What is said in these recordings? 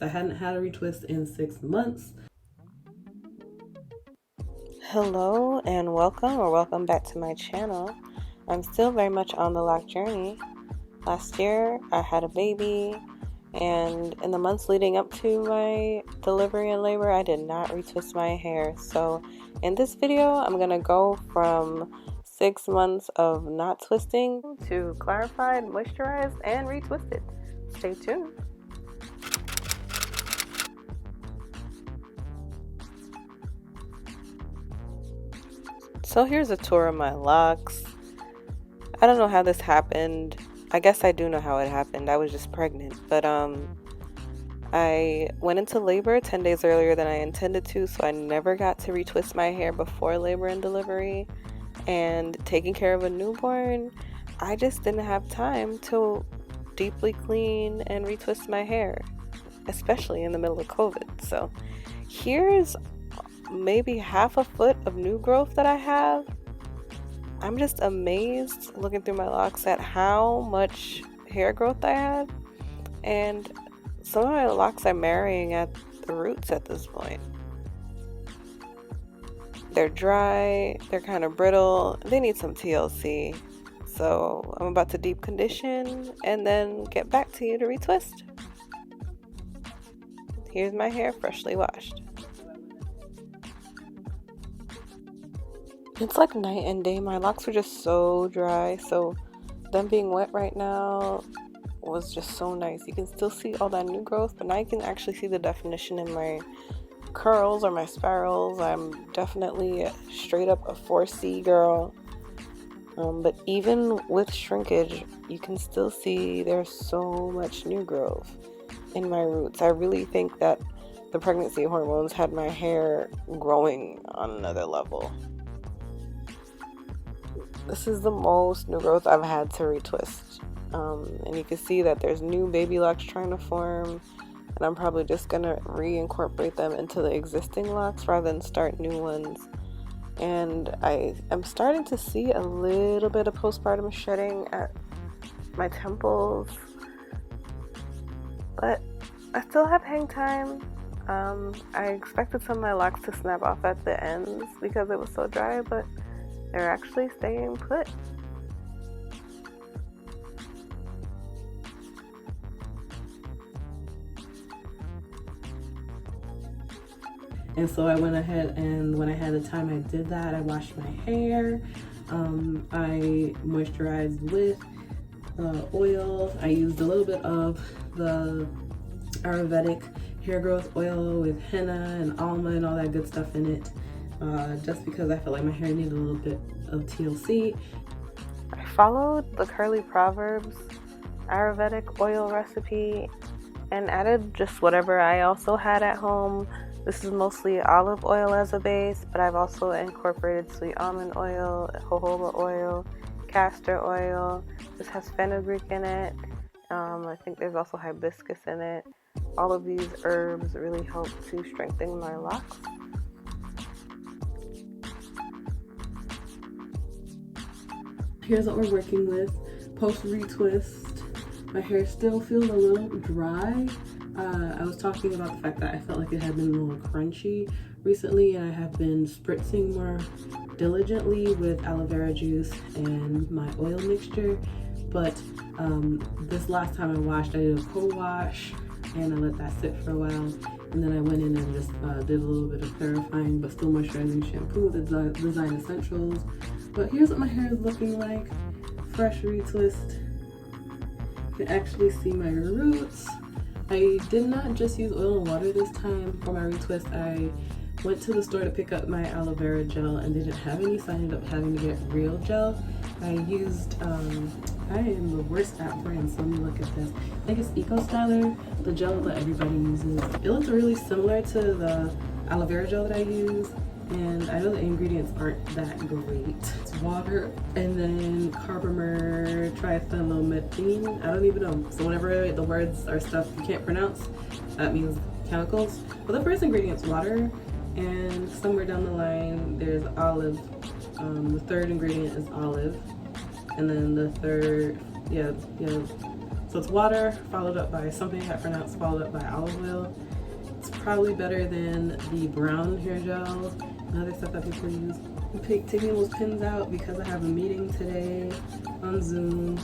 I hadn't had a retwist in 6 months. Hello and welcome back to my channel. I'm still very much on the lock journey. Last year I had a baby, and in the months leading up to my delivery and labor I did not retwist my hair. So in this video I'm gonna go from 6 months of not twisting to clarified, moisturized, and retwisted. Stay tuned. So here's a tour of my locks. I don't know how this happened. I guess I do know how it happened. I was just pregnant. But I went into labor 10 days earlier than I intended to, so I never got to retwist my hair before labor and delivery. And taking care of a newborn, I just didn't have time to deeply clean and retwist my hair, especially in the middle of COVID. So here's maybe half a foot of new growth that I have. I'm just amazed looking through my locks at how much hair growth I have, and some of my locks are marrying at the roots at this point. They're dry, they're kind of brittle, they need some TLC. So I'm about to deep condition and then get back to you to retwist. Here's my hair freshly washed. It's like night and day. My locks were just so dry, so them being wet right now was just so nice. You can still see all that new growth, but now you can actually see the definition in my curls or my spirals. I'm definitely straight up a 4C girl. But even with shrinkage, you can still see there's so much new growth in my roots. I really think that the pregnancy hormones had my hair growing on another level. This is the most new growth I've had to retwist. And you can see that there's new baby locks trying to form, and I'm probably just gonna reincorporate them into the existing locks rather than start new ones. And I'm starting to see a little bit of postpartum shedding at my temples, but I still have hang time. I expected some of my locks to snap off at the ends because it was so dry, but they're actually staying put. And so I went ahead, and when I had the time I did that. I washed my hair. I moisturized with oil. I used a little bit of the ayurvedic hair growth oil with henna and almond and all that good stuff in it. Just because I felt like my hair needed a little bit of TLC. I followed the curlyproverbs ayurvedic oil recipe and added just whatever I also had at home. This is mostly olive oil as a base, but I've also incorporated sweet almond oil, jojoba oil, castor oil. This has fenugreek in it. I think there's also hibiscus in it. All of these herbs really help to strengthen my locks. Here's what we're working with. Post retwist, my hair still feels a little dry. I was talking about the fact that I felt like it had been a little crunchy recently, and I have been spritzing more diligently with aloe vera juice and my oil mixture. But this last time I washed, I did a co-wash and I let that sit for a while, and then I went in and just did a little bit of clarifying but still moisturizing shampoo with the Design Essentials. But here's what my hair is looking like. Fresh retwist. You can actually see my roots. I did not just use oil and water this time for my retwist. I went to the store to pick up my aloe vera gel and didn't have any, so I ended up having to get real gel. I used, I am the worst at brands, so let me look at this. I think it's Eco Styler, the gel that everybody uses. It looks really similar to the aloe vera gel that I use, and I know the ingredients aren't that great. It's water and then carbomer triethylmethane. I don't even know. So whenever the words are stuff you can't pronounce, that means chemicals. But the first ingredient is water, and somewhere down the line there's olive. The third ingredient is olive, and then the third, So it's water followed up by something I pronounced followed up by olive oil. It's probably better than the brown hair gel and other stuff that people use. I'm taking those pins out because I have a meeting today on Zoom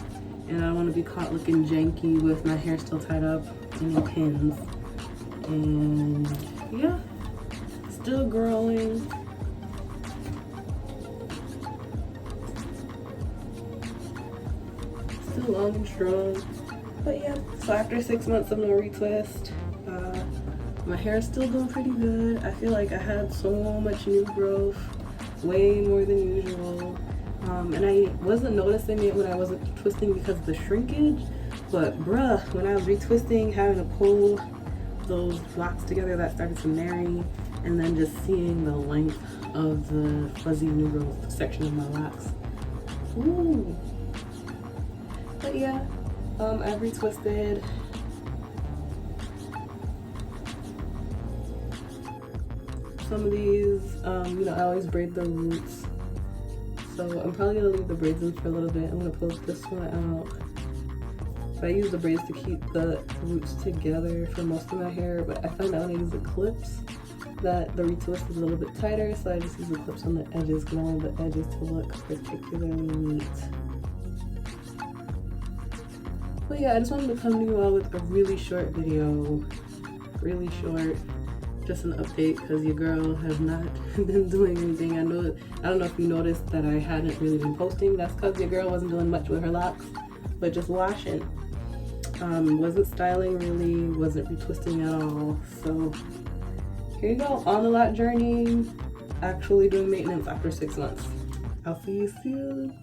and I don't want to be caught looking janky with my hair still tied up in the pins. And yeah, still growing. Still long and strong. But yeah, so after 6 months of no retwist, my hair is still doing pretty good. I feel like I had so much new growth, way more than usual. And I wasn't noticing it when I wasn't twisting because of the shrinkage, but bruh, when I was retwisting, having to pull those locks together, that started to marry, and then just seeing the length of the fuzzy new growth section of my locks. Ooh. But yeah, I've retwisted. Some of these, you know, I always braid the roots. So I'm probably gonna leave the braids in for a little bit. I'm gonna pull this one out. But I use the braids to keep the roots together for most of my hair, but I find that when I use the clips that the retwist is a little bit tighter, so I just use the clips on the edges because I want the edges to look particularly neat. But yeah, I just wanted to come to you all with a really short video, really short, just an update because your girl has not been doing anything. I don't know if you noticed that I hadn't really been posting. That's because your girl wasn't doing much with her locks, but just washing. Wasn't styling really, wasn't retwisting at all. So here you go, on the lot journey, actually doing maintenance after 6 months. I'll see you soon.